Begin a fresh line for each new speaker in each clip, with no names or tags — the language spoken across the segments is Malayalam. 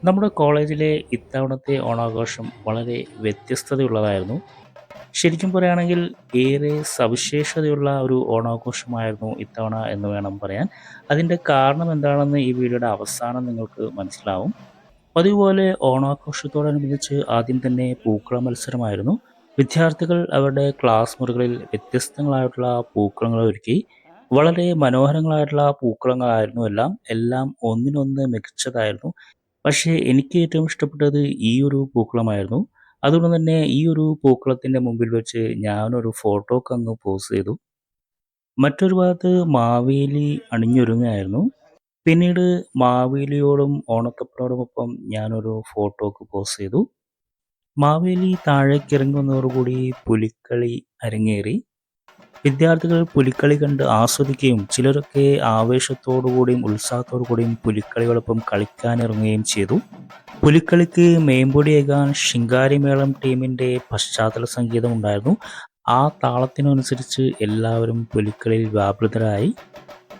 നമ്മുടെ കോളേജിലെ ഇത്തവണത്തെ ഓണാഘോഷം വളരെ വ്യത്യസ്തതയുള്ളതായിരുന്നു. ശരിക്കും പറയുകയാണെങ്കിൽ ഏറെ സവിശേഷതയുള്ള ഒരു ഓണാഘോഷമായിരുന്നു ഇത്തവണ എന്ന് വേണം പറയാൻ. അതിൻ്റെ കാരണം എന്താണെന്ന് ഈ വീഡിയോയുടെ അവസാനം നിങ്ങൾക്ക് മനസ്സിലാവും. പതിവുപോലെ ഓണാഘോഷത്തോടനുബന്ധിച്ച് ആദ്യം തന്നെ പൂക്കള മത്സരമായിരുന്നു. വിദ്യാർത്ഥികൾ അവരുടെ ക്ലാസ് മുറികളിൽ വ്യത്യസ്തങ്ങളായിട്ടുള്ള പൂക്കളങ്ങൾ ഒരുക്കി. വളരെ മനോഹരങ്ങളായിട്ടുള്ള പൂക്കളങ്ങളായിരുന്നു എല്ലാം. എല്ലാം ഒന്നിനൊന്ന് മികച്ചതായിരുന്നു. പക്ഷേ എനിക്ക് ഏറ്റവും ഇഷ്ടപ്പെട്ടത് ഈ ഒരു പൂക്കളമായിരുന്നു. അതുകൊണ്ട് തന്നെ ഈ ഒരു പൂക്കളത്തിൻ്റെ മുമ്പിൽ വെച്ച് ഞാനൊരു ഫോട്ടോക്കങ്ങ് പോസ് ചെയ്തു. മറ്റൊരു ഭാഗത്ത് മാവേലി അണിഞ്ഞൊരുങ്ങുകയായിരുന്നു. പിന്നീട് മാവേലിയോടും ഓണത്തപ്പനോടുമൊപ്പം ഞാനൊരു ഫോട്ടോക്ക് പോസ് ചെയ്തു. മാവേലി താഴേക്കിറങ്ങി വന്നതോടുകൂടി പുലിക്കളി അരങ്ങേറി. വിദ്യാർത്ഥികൾ പുലിക്കളി കണ്ട് ആസ്വദിക്കുകയും ചിലരൊക്കെ ആവേശത്തോടു കൂടിയും ഉത്സാഹത്തോടു കൂടിയും പുലിക്കളിയോടൊപ്പം കളിക്കാനിറങ്ങുകയും ചെയ്തു. പുലിക്കളിക്ക് മേമ്പൊടിയേകാൻ ശിങ്കാരിമേളം ടീമിൻ്റെ പശ്ചാത്തല സംഗീതം ഉണ്ടായിരുന്നു. ആ താളത്തിനനുസരിച്ച് എല്ലാവരും പുലിക്കളിയിൽ വ്യാപൃതരായി.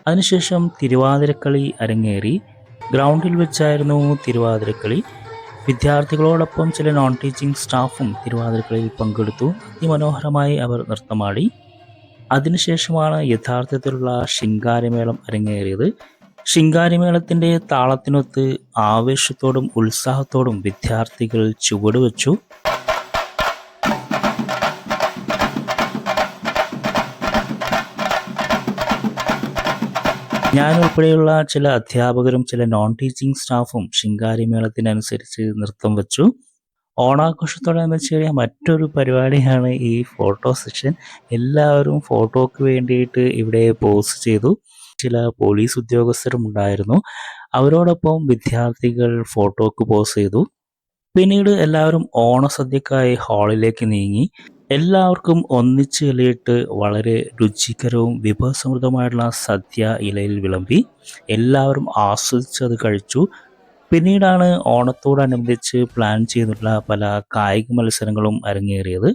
അതിനുശേഷം തിരുവാതിരക്കളി അരങ്ങേറി. ഗ്രൗണ്ടിൽ വെച്ചായിരുന്നു തിരുവാതിരക്കളി. വിദ്യാർത്ഥികളോടൊപ്പം ചില നോൺ ടീച്ചിങ് സ്റ്റാഫും തിരുവാതിരക്കളിയിൽ പങ്കെടുത്തു. അതിമനോഹരമായി അവർ നൃത്തമാടി. അതിനുശേഷമാണ് യഥാർത്ഥത്തിലുള്ള ശിങ്കാരിമേളം അരങ്ങേറിയത്. ശിങ്കാരിമേളത്തിൻ്റെ താളത്തിനൊത്ത് ആവേശത്തോടും ഉത്സാഹത്തോടും വിദ്യാർത്ഥികൾ ചുവടുവെച്ചു. ഞാൻ ഉൾപ്പെടെയുള്ള ചില അധ്യാപകരും ചില നോൺ ടീച്ചിങ് സ്റ്റാഫും ശിങ്കാരിമേളത്തിനനുസരിച്ച് നൃത്തം വെച്ചു. ഓണാഘോഷത്തോടനുബന്ധിച്ച് മറ്റൊരു പരിപാടിയാണ് ഈ ഫോട്ടോ സെഷൻ. എല്ലാവരും ഫോട്ടോക്ക് വേണ്ടിയിട്ട് ഇവിടെ പോസ് ചെയ്തു. ചില പോലീസ് ഉദ്യോഗസ്ഥരും ഉണ്ടായിരുന്നു. അവരോടൊപ്പം വിദ്യാർത്ഥികൾ ഫോട്ടോക്ക് പോസ് ചെയ്തു. പിന്നീട് എല്ലാവരും ഓണസദ്യക്കായി ഹാളിലേക്ക് നീങ്ങി. എല്ലാവർക്കും ഒന്നിച്ച് ഇലയിട്ട് വളരെ രുചികരവും വിഭവസമൃദ്ധമായിട്ടുള്ള സദ്യ ഇലയിൽ വിളമ്പി. എല്ലാവരും ആസ്വദിച്ചത് കഴിച്ചു. പിന്നീടാണ് ഓണത്തോടനുബന്ധിച്ച് പ്ലാൻ ചെയ്തിട്ടുള്ള പല കായിക മത്സരങ്ങളും അരങ്ങേറിയത്.